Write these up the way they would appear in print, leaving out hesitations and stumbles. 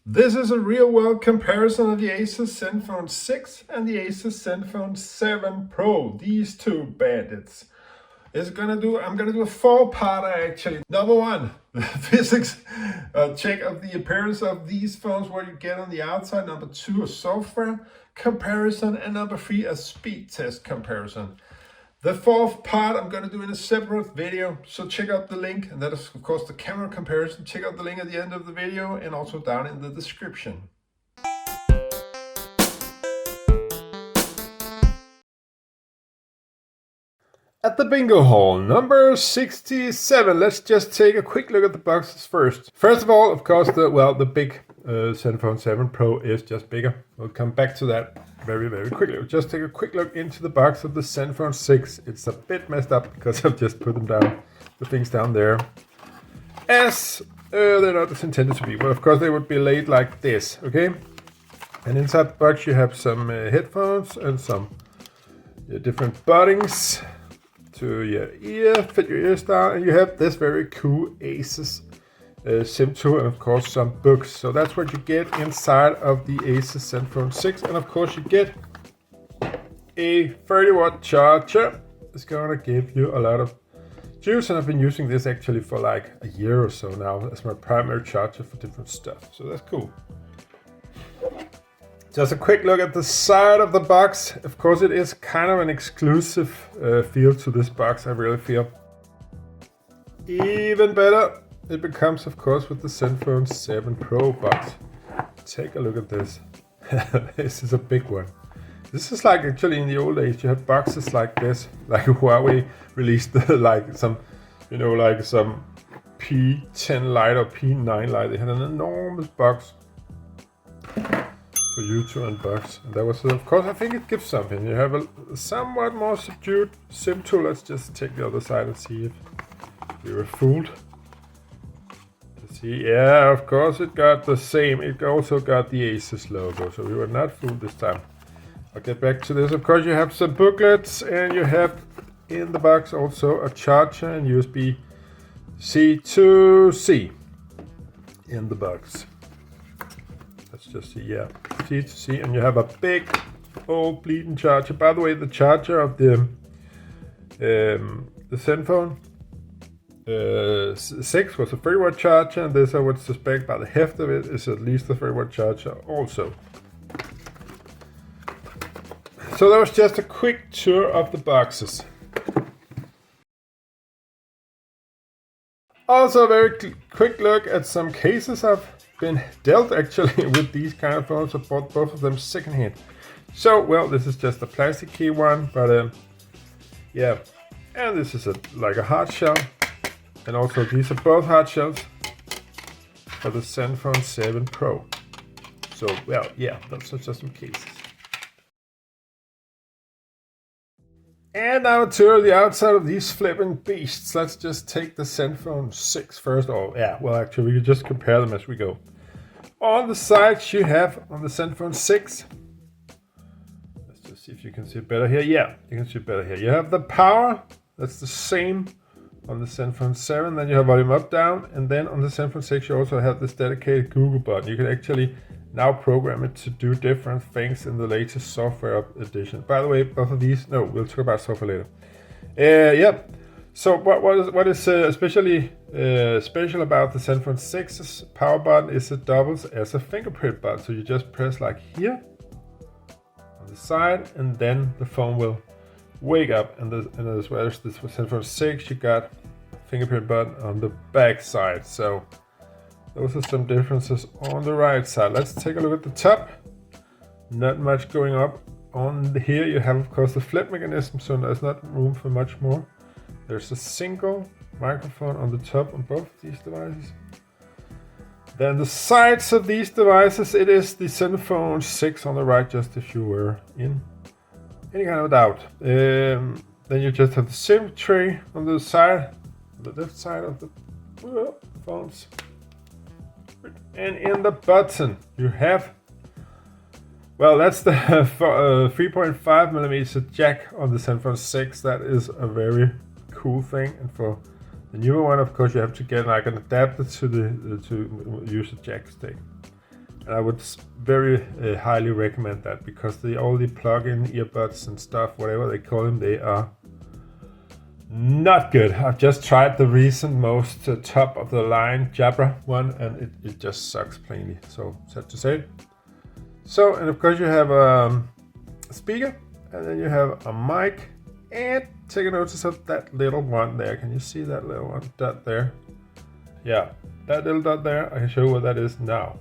This is a real-world comparison of the Asus Zenfone 6 and the Asus Zenfone 7 Pro. These two bandits. I'm gonna do a four-parter actually. Number one, the physics check of the appearance of these phones, what you get on the outside. Number two, a software comparison, and number three, a speed test comparison. The fourth part I'm going to do in a separate video, so check out the link, and that is of course the camera comparison. Check out the link at the end of the video and also down in the description. At the bingo hall, number 67, let's just take a quick look at the boxes first. First of all, of course, the big Zenfone 7 Pro is just bigger. We'll come back to that very, very quickly. We'll just take a quick look into the box of the Zenfone 6. It's a bit messed up because I've just put them down, the things down there, as they're not as intended to be. But of course, they would be laid like this, okay? And inside the box, you have some headphones and some different buttons to your ear, fit your ears down, and you have this very cool Asus SIM tool, and of course some books. So that's what you get inside of the Asus Zenfone 6, and of course you get a 30-watt charger. It's gonna give you a lot of juice, and I've been using this actually for like a year or so now as my primary charger for different stuff, so that's cool. Just a quick look at the side of the box. Of course, it is kind of an exclusive feel to this box, I really feel. Even better, it becomes, of course, with the Zenfone 7 Pro box. Take a look at this. This is a big one. This is like actually in the old days, you had boxes like this, like Huawei released like some, like some P10 Lite or P9 Lite. They had an enormous box for you to unbox, and that was, of course, I think it gives something. You have a somewhat more subdued SIM tool. Let's just take the other side and see if we were fooled. To see, yeah, of course it got the same. It also got the Asus logo, so we were not fooled this time. I'll get back to this. Of course, you have some booklets, and you have in the box also a charger and USB-C to C in the box. Let's just see, yeah, C to C, and you have a big old bleeding charger. By the way, the charger of the Zenfone 6 was a 30-watt charger, and this I would suspect by the heft of it is at least a 30-watt charger also. So that was just a quick tour of the boxes. Also a very quick look at some cases I've been dealt actually with these kind of phones. I bought both of them secondhand. So, well, this is just a plastic key one, but yeah, and this is like a hard shell, and also these are both hard shells for the Zenfone 7 Pro. So, well, yeah, those are just some cases. And now a tour of the outside of these flipping beasts. Let's just take the Zenfone 6 first. Oh, yeah, well, actually, we can just compare them as we go. On the sides, you have on the Zenfone 6. Let's just see if you can see it better here. Yeah, you can see it better here. You have the power. That's the same on the Zenfone 7. Then you have volume up, down. And then on the Zenfone 6, you also have this dedicated Google button. You can actually now program it to do different things in the latest software edition. By the way, both of these, no, we'll talk about software later. Yep. So what is especially special about the Zenfone 6's power button is it doubles as a fingerprint button. So you just press like here on the side, and then the phone will wake up. And as well as this Zenfone 6, you got fingerprint button on the back side. So those are some differences on the right side. Let's take a look at the top. Not much going up on here. You have, of course, the flip mechanism, so there's not room for much more. There's a single microphone on the top on both of these devices. Then the sides of these devices, it is the Zenfone 6 on the right, just if you were in any kind of doubt. Then you just have the SIM tray on the side, the left side of the phones. And in the button, you have, well, that's the 3.5mm jack on the Zenfone 6. That is a very cool thing. And for the newer one, of course, you have to get like an adapter to use a jack stick. And I would very highly recommend that, because all the plug-in earbuds and stuff, whatever they call them, they are not good. I've just tried the recent most top of the line Jabra one, and it just sucks plainly. So sad to say. So, and of course you have a speaker, and then you have a mic, and take a notice of that little one there. Can you see that little one dot there? Yeah, that little dot there. I can show you what that is now.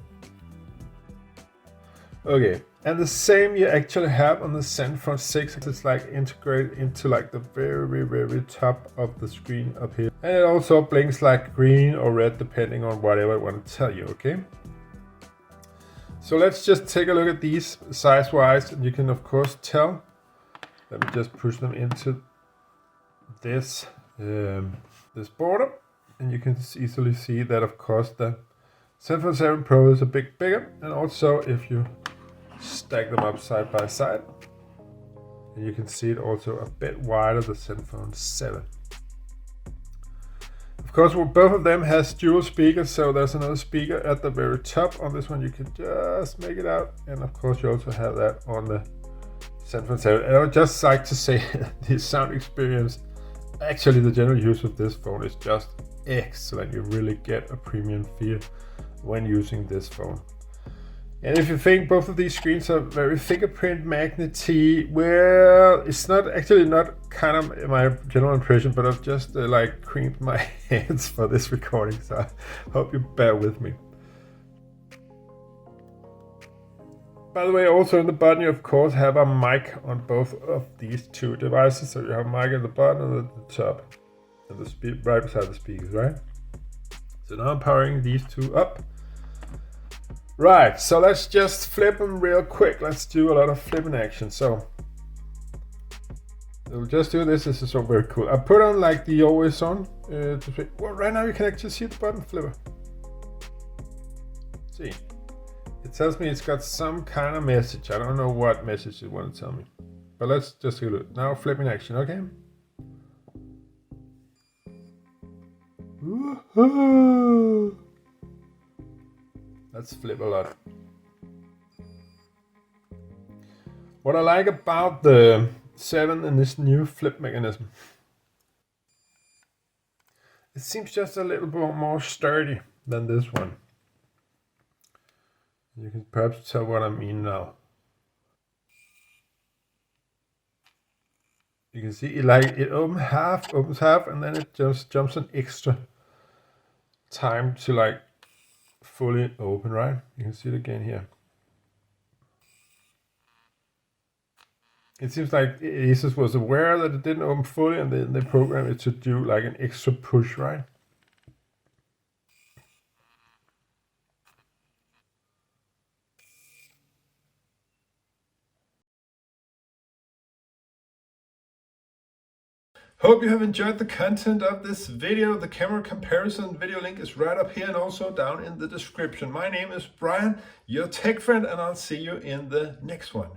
Okay, and the same you actually have on the Zenfone 6. It's like integrated into like the very top of the screen up here. And it also blinks like green or red depending on whatever I want to tell you, okay? So let's just take a look at these size-wise, and you can of course tell. Let me just push them into this, this border, and you can easily see that of course the Zenfone 7 Pro is a bit bigger, and also if you stack them up side by side, and you can see it also a bit wider, the Zenfone 7. Of course, both of them has dual speakers, so there's another speaker at the very top. On this one you can just make it out, and of course you also have that on the Zenfone 7. And I would just like to say the sound experience, actually the general use of this phone is just excellent. You really get a premium feel when using this phone. And if you think both of these screens are very fingerprint magnety, well, it's not actually not kind of my general impression, but I've just like creamed my hands for this recording, so I hope you bear with me. By the way, also in the button you of course have a mic on both of these two devices, so you have a mic at the bottom and at the top, and the right beside the speakers, right? So now I'm powering these two up. Right, so let's just flip them real quick. Let's do a lot of flipping action. So we'll just do this. This is so very cool. I put on like the always on to flip. Well, right now you can actually see the button flipper. See, it tells me it's got some kind of message. I don't know what message it want to tell me, but let's just do it now. Flipping action, okay? Woohoo! Let's flip a lot. What I like about the 7 and this new flip mechanism, it seems just a little bit more sturdy than this one. You can perhaps tell what I mean now. You can see it opens half, and then it just jumps an extra time to like fully open, right? You can see it again here. It seems like Asus was aware that it didn't open fully, and then they programmed it to do like an extra push, right? Hope you have enjoyed the content of this video. The camera comparison video link is right up here and also down in the description. My name is Brian, your tech friend, and I'll see you in the next one.